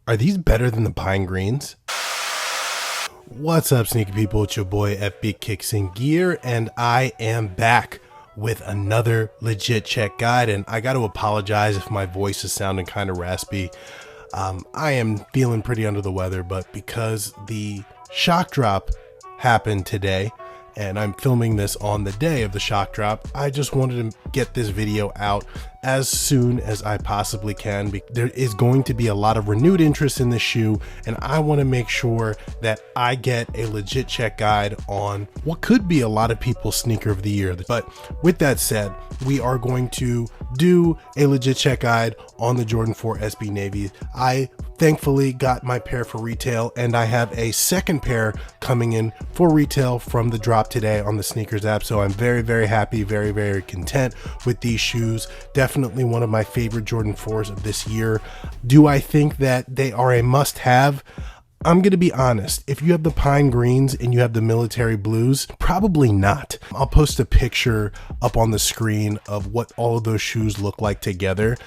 Are these better than the pine greens? What's up, sneaky people? It's your boy FB QCING Gear, and I am back with another legit check guide. And I got to apologize if my voice is sounding kind of raspy. I am feeling pretty under the weather, but because the shock drop happened today, and I'm filming this on the day of the shock drop, I just wanted to get this video out as soon as I possibly can. There is going to be a lot of renewed interest in this shoe, and I want to make sure that I get a legit check guide on what could be a lot of people's sneaker of the year. But with that said, we are going to do a legit check guide on the Jordan 4 SB Navy. I thankfully got my pair for retail, and I have a second pair coming in for retail from the drop today on the sneakers app. So I'm very, very happy, very, very content with these shoes. Definitely one of my favorite Jordan 4s of this year. Do I think that they are a must-have? I'm going to be honest. If you have the pine greens and you have the military blues, probably not. I'll post a picture up on the screen of what all of those shoes look like together.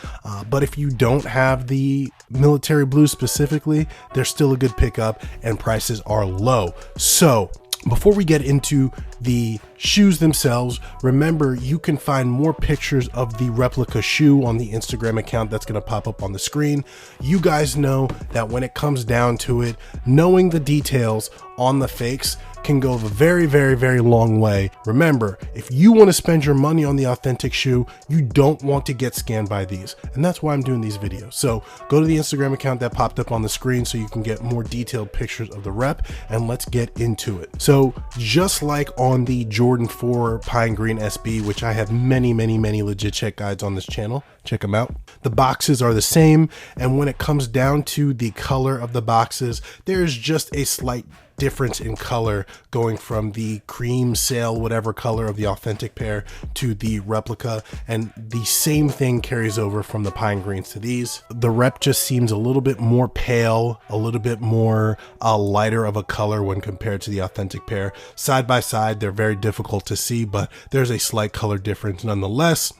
But if you don't have the military blues specifically, they're still a good pickup and prices are low. So before we get into the shoes themselves, remember you can find more pictures of the replica shoe on the Instagram account that's going to pop up on the screen. You guys know that when it comes down to it, knowing the details on the fakes can go a very, very, very long way. Remember, if you want to spend your money on the authentic shoe, you don't want to get scammed by these. And that's why I'm doing these videos. So go to the Instagram account that popped up on the screen so you can get more detailed pictures of the rep, and let's get into it. So just like on the Jordan 4 Pine Green SB, which I have many, many, many legit check guides on this channel, check them out. The boxes are the same, and when it comes down to the color of the boxes, there's just a slight difference in color going from the cream sail whatever color of the authentic pair to the replica, and the same thing carries over from the pine greens to these. The rep just seems a little bit more pale, a little bit more lighter of a color when compared to the authentic pair. Side by side, they're very difficult to see, but there's a slight color difference nonetheless.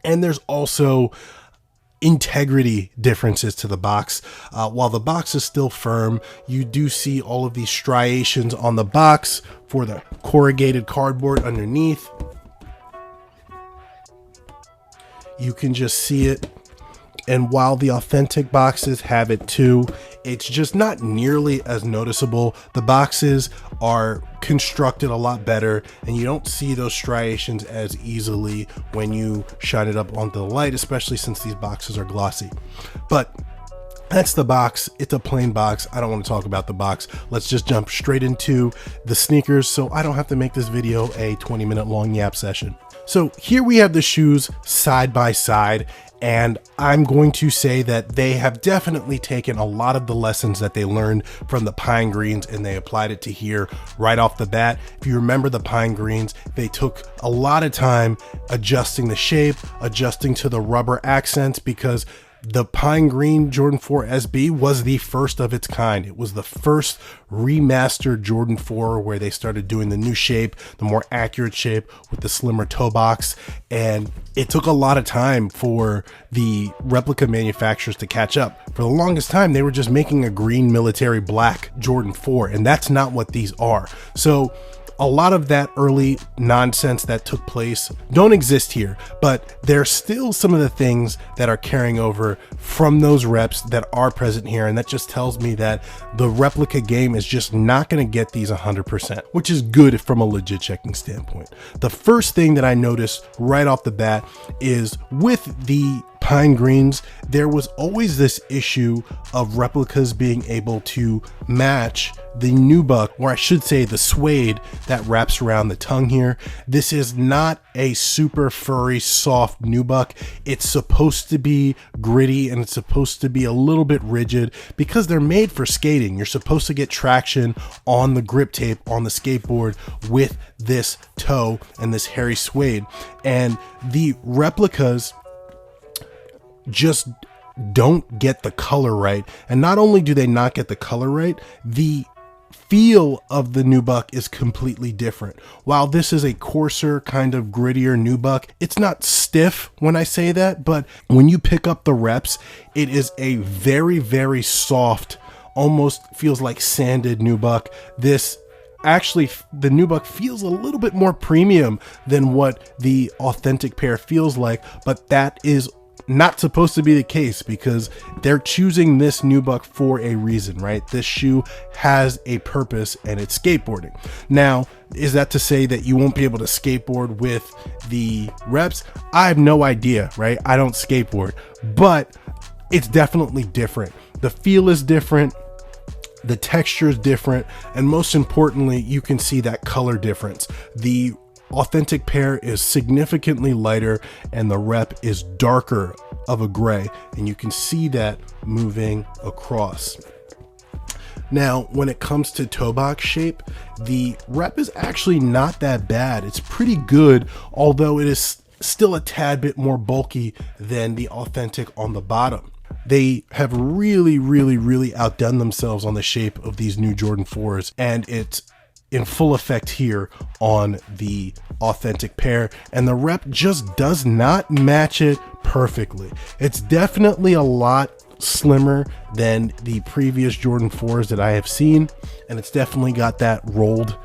And there's also integrity differences to the box. While the box is still firm, you do see all of these striations on the box for the corrugated cardboard underneath. You can just see it. And while the authentic boxes have it too, it's just not nearly as noticeable. The boxes are constructed a lot better, and you don't see those striations as easily when you shine it up onto the light, especially since these boxes are glossy. But that's the box. It's a plain box. I don't want to talk about the box. Let's just jump straight into the sneakers so I don't have to make this video a 20-minute long yap session. So here we have the shoes side by side, and I'm going to say that they have definitely taken a lot of the lessons that they learned from the pine greens and they applied it to here right off the bat. If you remember the pine greens, they took a lot of time adjusting the shape, adjusting to the rubber accents, because the pine green Jordan 4 SB was the first of its kind. It was the first remastered Jordan 4 where they started doing the new shape, the more accurate shape with the slimmer toe box. And it took a lot of time for the replica manufacturers to catch up. For the longest time, they were just making a green military black Jordan 4, and that's not what these are. So a lot of that early nonsense that took place don't exist here, but there's still some of the things that are carrying over from those reps that are present here. And that just tells me that the replica game is just not going to get these 100%, which is good from a legit checking standpoint. The first thing that I noticed right off the bat is with the pine greens, there was always this issue of replicas being able to match the nubuck, or I should say the suede that wraps around the tongue here. This is not a super furry, soft nubuck. It's supposed to be gritty, and it's supposed to be a little bit rigid because they're made for skating. You're supposed to get traction on the grip tape on the skateboard with this toe and this hairy suede. And the replicas just don't get the color right. And not only do they not get the color right, the feel of the nubuck is completely different. While this is a coarser, kind of grittier nubuck, it's not stiff when I say that, but when you pick up the reps, it is a very, very soft, almost feels like sanded nubuck. This actually, the nubuck feels a little bit more premium than what the authentic pair feels like, but that is not supposed to be the case because they're choosing this nubuck for a reason, right? This shoe has a purpose and it's skateboarding. Now, is that to say that you won't be able to skateboard with the reps? I have no idea, right? I don't skateboard, but it's definitely different. The feel is different. The texture is different. And most importantly, you can see that color difference. The authentic pair is significantly lighter and the rep is darker of a gray, and you can see that moving across. Now, when it comes to toe box shape, the rep is actually not that bad. It's pretty good, although it is still a tad bit more bulky than the authentic on the bottom. They have really outdone themselves on the shape of these new Jordan 4s, and it's in full effect here on the authentic pair, and the rep just does not match it perfectly. It's definitely a lot slimmer than the previous Jordan 4s that I have seen, and it's definitely got that rolled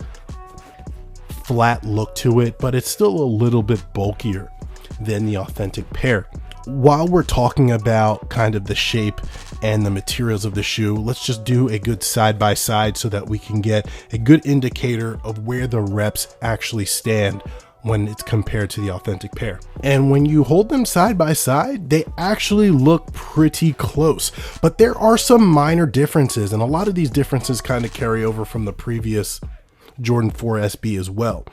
flat look to it, but it's still a little bit bulkier than the authentic pair. While we're talking about kind of the shape and the materials of the shoe, let's just do a good side by side so that we can get a good indicator of where the reps actually stand when it's compared to the authentic pair. And when you hold them side by side, they actually look pretty close, but there are some minor differences, and a lot of these differences kind of carry over from the previous Jordan 4 SB as well.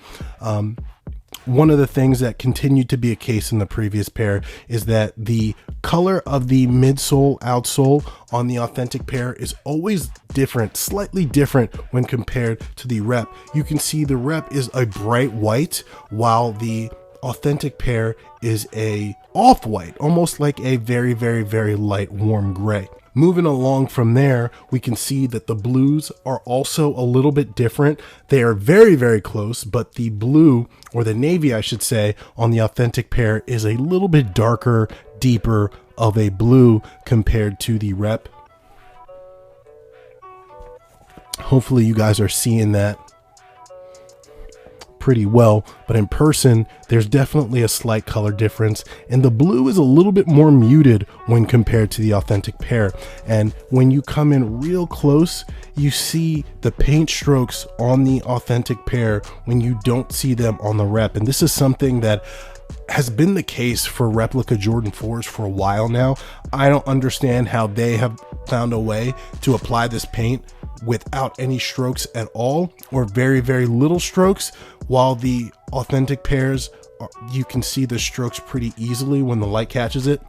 One of the things that continued to be a case in the previous pair is that the color of the midsole, outsole on the authentic pair is always different, slightly different when compared to the rep. You can see the rep is a bright white, while the authentic pair is a off-white, almost like a very light warm gray. Moving along from there, we can see that the blues are also a little bit different. They are very close, but the blue, or the navy I should say, on the authentic pair is a little bit darker, deeper of a blue compared to the rep. Hopefully you guys are seeing that pretty well, but in person there's definitely a slight color difference, and the blue is a little bit more muted when compared to the authentic pair. And when you come in real close, you see the paint strokes on the authentic pair when you don't see them on the rep. And this is something that has been the case for replica Jordan 4s for a while now. I don't understand how they have found a way to apply this paint without any strokes at all, or very little strokes, while the authentic pairs, you can see the strokes pretty easily when the light catches it.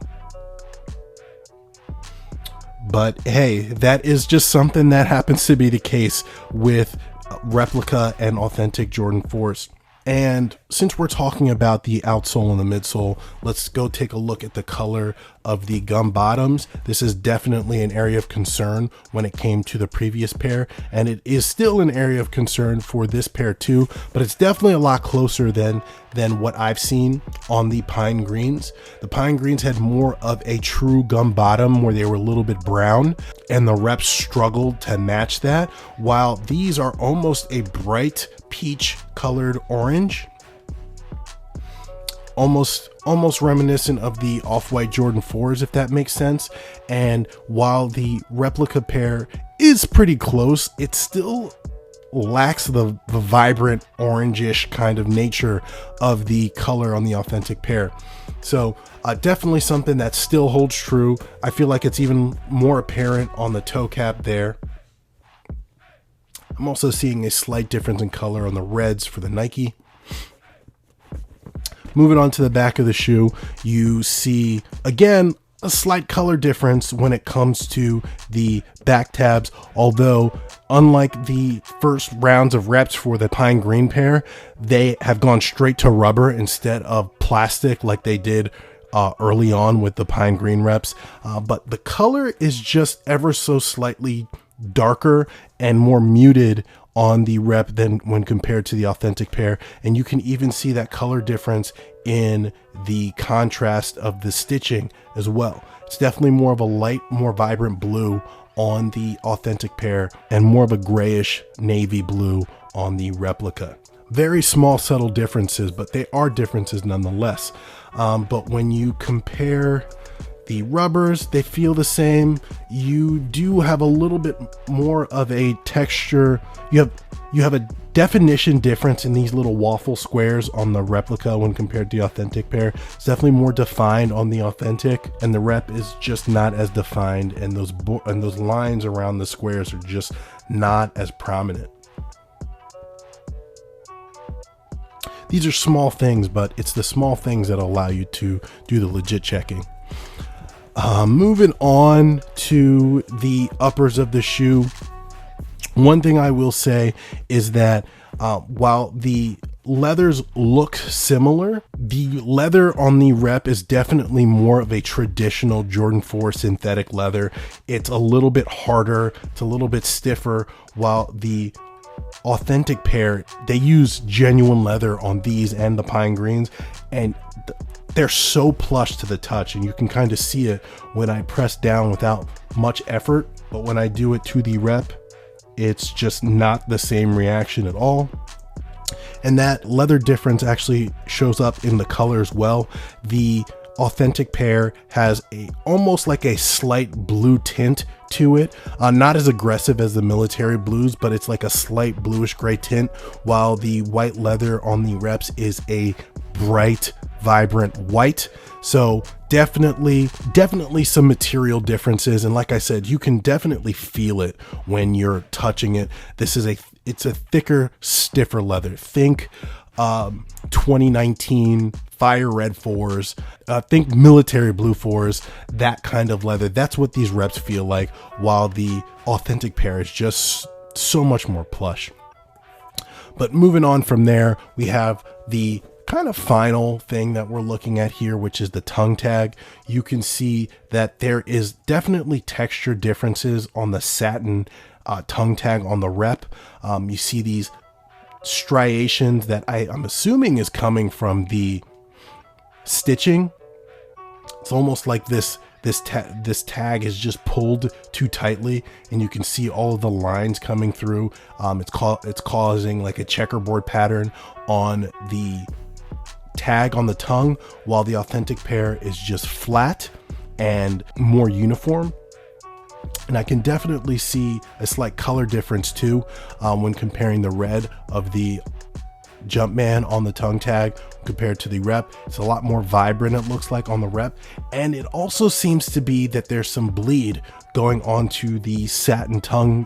But hey, that is just something that happens to be the case with replica and authentic Jordan 4s. And since we're talking about the outsole and the midsole, let's go take a look at the color of the gum bottoms. This is definitely an area of concern when it came to the previous pair, and it is still an area of concern for this pair too, but it's definitely a lot closer than what I've seen on the pine greens. The pine greens had more of a true gum bottom where they were a little bit brown, and the reps struggled to match that, while these are almost a bright peach colored orange, almost reminiscent of the off-white Jordan 4s, if that makes sense. And while the replica pair is pretty close, it still lacks the vibrant orangish kind of nature of the color on the authentic pair. So definitely something that still holds true. I feel like it's even more apparent on the toe cap there. I'm also seeing a slight difference in color on the reds for the Nike. Moving on to the back of the shoe, you see, again, a slight color difference when it comes to the back tabs, although unlike the first rounds of reps for the pine green pair, they have gone straight to rubber instead of plastic like they did early on with the pine green reps. But the color is just ever so slightly darker and more muted on the rep than when compared to the authentic pair. And you can even see that color difference in the contrast of the stitching as well. It's definitely more of a light, more vibrant blue on the authentic pair and more of a grayish navy blue on the replica. Very small, subtle differences, but they are differences nonetheless. But when you compare the rubbers, they feel the same. You do have a little bit more of a texture. You have a definition difference in these little waffle squares on the replica when compared to the authentic pair. It's definitely more defined on the authentic, and the rep is just not as defined, and those lines around the squares are just not as prominent. These are small things, but it's the small things that allow you to do the legit checking. Moving on to the uppers of the shoe. One thing I will say is that while the leathers look similar, the leather on the rep is definitely more of a traditional Jordan 4 synthetic leather. It's a little bit harder, it's a little bit stiffer, while the authentic pair, they use genuine leather on these and the pine greens, and they're so plush to the touch, and you can kind of see it when I press down without much effort, but when I do it to the rep, it's just not the same reaction at all. And that leather difference actually shows up in the color as well. The authentic pair has almost like a slight blue tint to it, not as aggressive as the military blues, but it's like a slight bluish gray tint, while the white leather on the reps is a bright, vibrant white. So definitely some material differences, and like I said, you can definitely feel it when you're touching it. It's a thicker, stiffer leather. Think 2019 fire red 4s, think military blue 4s, that kind of leather. That's what these reps feel like, while the authentic pair is just so much more plush. But moving on from there, we have the kind of final thing that we're looking at here, which is the tongue tag. You can see that there is definitely texture differences on the satin tongue tag on the rep. You see these striations that I'm assuming is coming from the stitching. It's almost like this tag is just pulled too tightly, and you can see all of the lines coming through. It's causing like a checkerboard pattern on the tag on the tongue, while the authentic pair is just flat and more uniform. And I can definitely see a slight color difference too when comparing the red of the Jumpman on the tongue tag compared to the rep. It's a lot more vibrant, it looks like, on the rep, and it also seems to be that there's some bleed going onto the satin tongue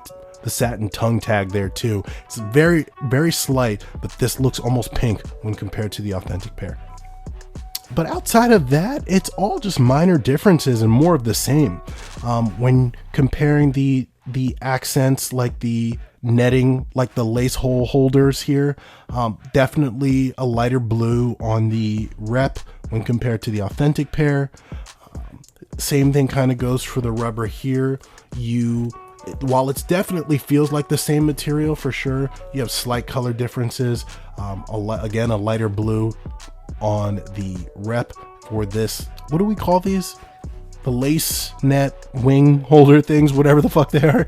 tag there too. It's very, very slight, but this looks almost pink when compared to the authentic pair. But outside of that, it's all just minor differences and more of the same. When comparing the accents, like the netting, like the lace hole holders here, definitely a lighter blue on the rep when compared to the authentic pair. Same thing kind of goes for the rubber here. While it's definitely feels like the same material for sure, you have slight color differences. Again, a lighter blue on the rep for this. What do we call these? The lace net wing holder things, whatever the fuck they are.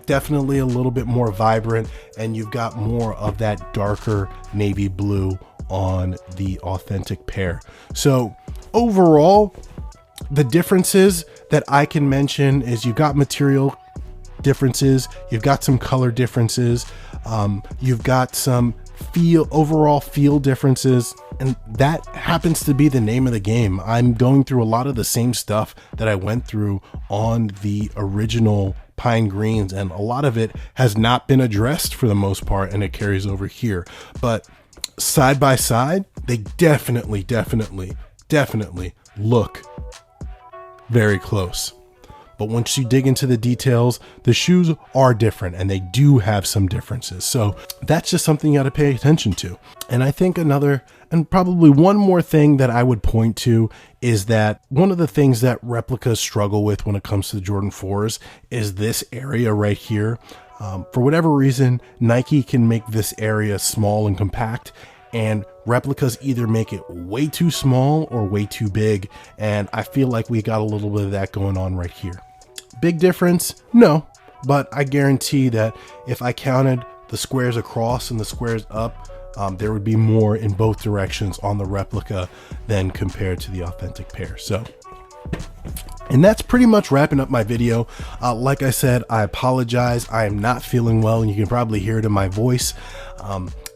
Definitely a little bit more vibrant, and you've got more of that darker navy blue on the authentic pair. So overall, the differences that I can mention is you've got material differences, you've got some color differences, you've got some overall feel differences, and that happens to be the name of the game. I'm going through a lot of the same stuff that I went through on the original pine greens, and a lot of it has not been addressed for the most part, and it carries over here. But side by side, they definitely look very close. but once you dig into the details, the shoes are different and they do have some differences. So that's just something you got to pay attention to. And I think another, and probably one more thing that I would point to is that one of the things that replicas struggle with when it comes to the Jordan 4s is this area right here. For whatever reason, Nike can make this area small and compact, and replicas either make it way too small or way too big. And I feel like we got a little bit of that going on right here. Big difference? No, but I guarantee that if I counted the squares across and the squares up, there would be more in both directions on the replica than compared to the authentic pair. So, and that's pretty much wrapping up my video. Like I said, I apologize. I am not feeling well, and you can probably hear it in my voice.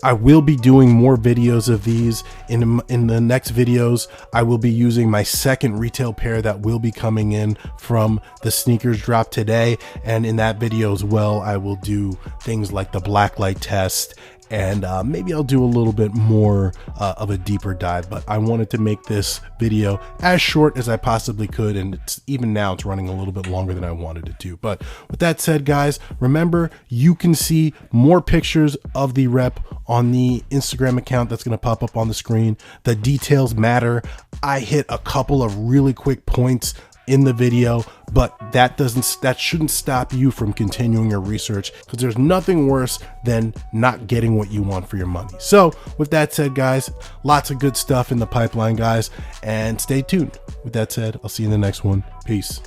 I will be doing more videos of these. In the next videos, I will be using my second retail pair that will be coming in from the sneakers drop today. And in that video as well, I will do things like the blacklight test, and maybe I'll do a little bit more of a deeper dive, but I wanted to make this video as short as I possibly could, and even now it's running a little bit longer than I wanted it to. But with that said, guys, remember, you can see more pictures of the rep on the Instagram account that's going to pop up on the screen. The details matter. I hit a couple of really quick points in the video, but that shouldn't stop you from continuing your research, because there's nothing worse than not getting what you want for your money. So with that said, guys, lots of good stuff in the pipeline, guys, and stay tuned. With that said, I'll see you in the next one. Peace.